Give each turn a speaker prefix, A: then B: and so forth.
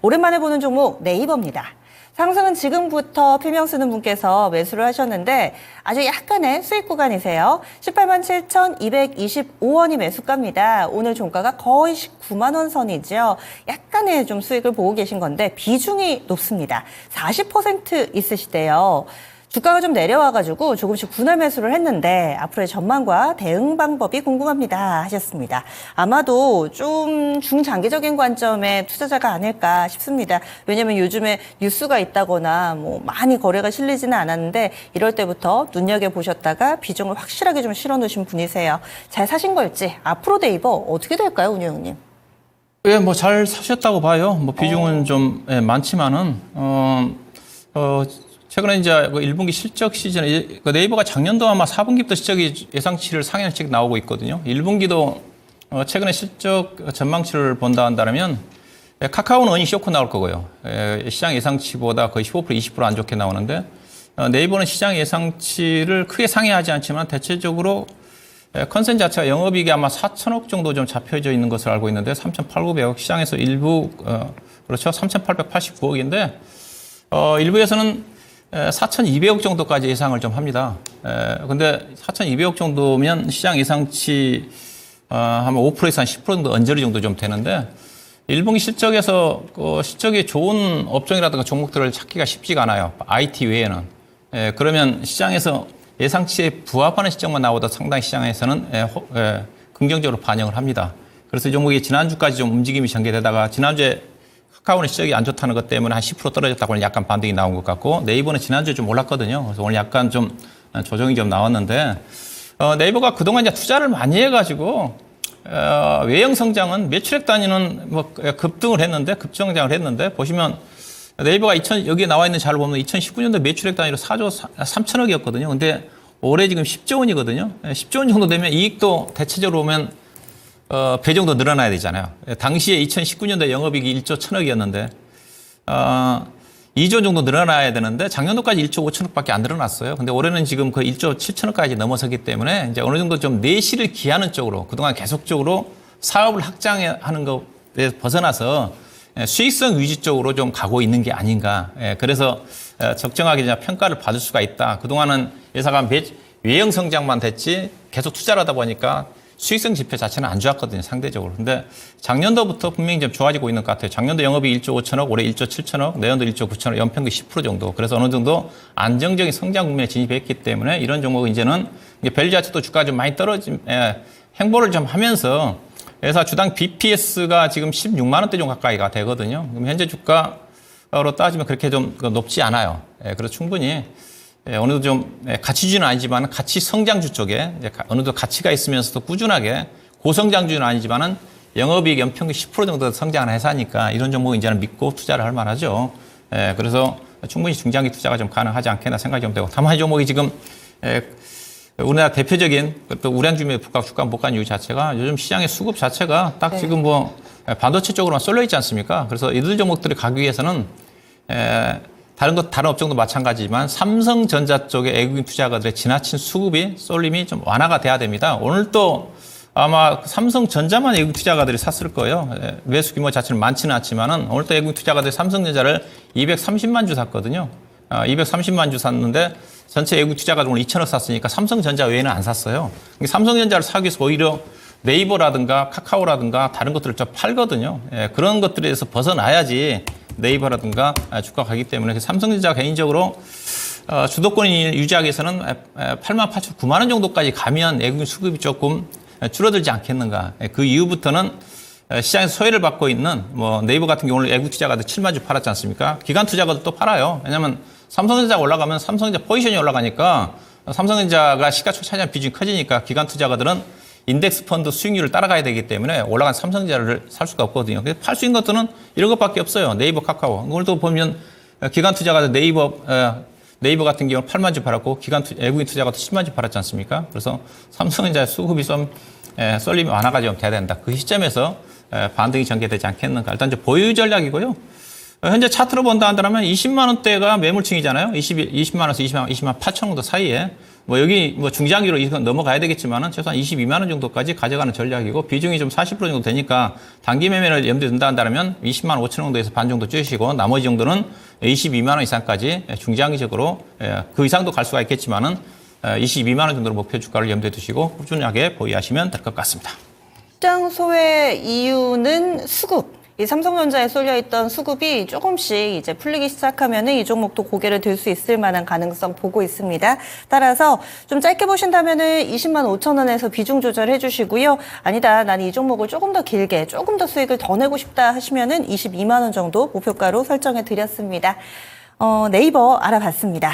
A: 오랜만에 보는 종목 네이버입니다. 상승은 지금부터 필명 쓰는 분께서 매수를 하셨는데 아주 약간의 수익 구간이세요. 187,225원이 매수가입니다. 오늘 종가가 거의 19만 원 선이죠. 약간의 좀 수익을 보고 계신 건데 비중이 높습니다. 40% 있으시대요. 주가가 좀 내려와가지고 조금씩 분할 매수를 했는데 앞으로의 전망과 대응 방법이 궁금합니다 하셨습니다. 아마도 좀 중장기적인 관점의 투자자가 아닐까 싶습니다. 왜냐하면 요즘에 뉴스가 있다거나 뭐 많이 거래가 실리지는 않았는데 이럴 때부터 눈여겨보셨다가 비중을 확실하게 좀 실어놓으신 분이세요. 잘 사신 걸지 앞으로 네이버 어떻게 될까요, 운영님?
B: 예, 뭐 잘 사셨다고 봐요. 뭐 비중은 좀 많지만은 최근에 이제 1분기 실적 시즌에 네이버가 작년도 아마 4분기부터 실적이 예상치를 상향씩 나오고 있거든요. 1분기도 최근에 실적 전망치를 본다 한다면 카카오는 어닝 쇼크 나올 거고요. 시장 예상치보다 거의 15% 20% 안 좋게 나오는데 네이버는 시장 예상치를 크게 상회하지 않지만 대체적으로 컨센 자체가 영업이익이 아마 4천억 정도 좀 잡혀져 있는 것을 알고 있는데 3,800억 시장에서 일부 그렇죠. 3,889억인데 일부에서는 4,200억 정도까지 예상을 좀 합니다. 근데 4,200억 정도면 시장 예상치 하면 5%에서 한 10% 정도 언저리 정도 좀 되는데 1분기 실적에서 실적이 좋은 업종이라든가 종목들을 찾기가 쉽지가 않아요. IT 외에는. 그러면 시장에서 예상치에 부합하는 실적만 나오다 상당히 시장에서는 긍정적으로 반영을 합니다. 그래서 이 종목이 지난주까지 좀 움직임이 전개되다가 지난주에 카카오는 실적이 안 좋다는 것 때문에 한 10% 떨어졌다고 하는 약간 반등이 나온 것 같고 네이버는 지난주에 좀 올랐거든요. 그래서 오늘 약간 좀 조정이 좀 나왔는데 네이버가 그동안 이제 투자를 많이 해가지고 외형 성장은 매출액 단위는 뭐 급등을 했는데 급성장을 했는데 보시면 네이버가 여기에 나와 있는 자료를 보면 2019년도 매출액 단위로 4조 3천억이었거든요. 근데 올해 지금 10조 원이거든요. 10조 원 정도 되면 이익도 대체적으로 보면 배 정도 늘어나야 되잖아요. 당시에 2019년도 영업이익이 1조 1천억이었는데 2조 정도 늘어나야 되는데 작년도까지 1조 5천억밖에 안 늘어났어요. 근데 올해는 지금 거의 1조 7천억까지 넘어서기 때문에 이제 어느 정도 좀 내실을 기하는 쪽으로 그동안 계속적으로 사업을 확장하는 것에 벗어나서 수익성 위주 쪽으로 좀 가고 있는 게 아닌가. 그래서 적정하게 이제 평가를 받을 수가 있다. 그동안은 회사가 외형 성장만 됐지 계속 투자를 하다 보니까 수익성 지표 자체는 안 좋았거든요, 상대적으로. 근데 작년도부터 분명히 좀 좋아지고 있는 것 같아요. 작년도 영업이 1조 5천억, 올해 1조 7천억, 내년도 1조 9천억, 연평균 10% 정도. 그래서 어느 정도 안정적인 성장 국면에 진입했기 때문에 이런 종목은 이제는 밸류 자체도 주가가 좀 많이 행보를 좀 하면서 회사 주당 BPS가 지금 16만 원대 좀 가까이가 되거든요. 그럼 현재 주가로 따지면 그렇게 좀 높지 않아요. 그래서 충분히 어느 정도 좀 가치주는 아니지만 가치 성장주 쪽에 어느 정도 가치가 있으면서도 꾸준하게 고성장주는 아니지만은 영업이익 연평균 10% 정도 성장하는 회사니까 이런 종목은 이제는 믿고 투자를 할 만하죠. 그래서 충분히 중장기 투자가 좀 가능하지 않겠나 생각이 좀 되고 다만 이 종목이 지금 우리나라 대표적인 또 우량주의 북각 주가 못 간 이유 자체가 요즘 시장의 수급 자체가 딱 지금 뭐 반도체 쪽으로만 쏠려 있지 않습니까? 그래서 이들 종목들을 가기 위해서는 다른 업종도 마찬가지지만 삼성전자 쪽의 외국인 투자가들의 지나친 수급이 쏠림이 좀 완화가 돼야 됩니다. 오늘 또 아마 삼성전자만 외국인 투자가들이 샀을 거예요. 매수 규모 자체는 많지는 않지만은 오늘 또 외국인 투자가들이 삼성전자를 230만 주 샀거든요. 230만 주 샀는데 전체 외국인 투자가들 오늘 2천억 샀으니까 삼성전자 외에는 안 샀어요. 삼성전자를 사기 위해서 오히려 네이버라든가 카카오라든가 다른 것들을 좀 팔거든요. 그런 것들에서 벗어나야지 네이버라든가 주가 가기 때문에 삼성전자 개인적으로 주도권을 유지하기 위해서는 8만 8천 9만 원 정도까지 가면 외국인 수급이 조금 줄어들지 않겠는가. 그 이후부터는 시장에서 소외를 받고 있는 뭐 네이버 같은 경우는 외국 투자가들 7만 주 팔았지 않습니까? 기관 투자가도 또 팔아요. 왜냐하면 삼성전자가 올라가면 삼성전자 포지션이 올라가니까 삼성전자가 시가총액 차지하는 비중이 커지니까 기관 투자가들은 인덱스 펀드 수익률을 따라가야 되기 때문에 올라간 삼성전자를 살 수가 없거든요. 그래서 팔 수 있는 것들은 이런 것밖에 없어요. 네이버, 카카오. 오늘도 보면 기관 투자가들 네이버 같은 경우는 8만 주 팔았고 외국인 투자가도 10만 주 팔았지 않습니까? 그래서 삼성전자 수급이 좀 쏠림이 완화가 좀 돼야 된다. 그 시점에서 반등이 전개되지 않겠는가. 일단 이제 보유 전략이고요. 현재 차트로 본다 한다면 20만 원대가 매물층이잖아요. 20만 원에서 20만 8천 원 정도 사이에. 뭐 여기 뭐 중장기로 이건 넘어가야 되겠지만은 최소한 22만 원 정도까지 가져가는 전략이고 비중이 좀 40% 정도 되니까 단기 매매를 염두에 둔다 한다면 20만 원 5천 원 정도에서 반 정도 줄이시고 나머지 정도는 22만 원 이상까지 중장기적으로 그 이상도 갈 수가 있겠지만은 22만 원 정도로 목표 주가를 염두에 두시고 꾸준하게 보유하시면 될 것 같습니다.
A: 시장 소외 이유는 수급. 이 삼성전자에 쏠려있던 수급이 조금씩 이제 풀리기 시작하면은 이 종목도 고개를 들 수 있을 만한 가능성 보고 있습니다. 따라서 좀 짧게 보신다면은 20만 5천 원에서 비중 조절해 주시고요. 아니다, 나는 이 종목을 조금 더 길게, 조금 더 수익을 더 내고 싶다 하시면은 22만 원 정도 목표가로 설정해 드렸습니다. 네이버 알아봤습니다.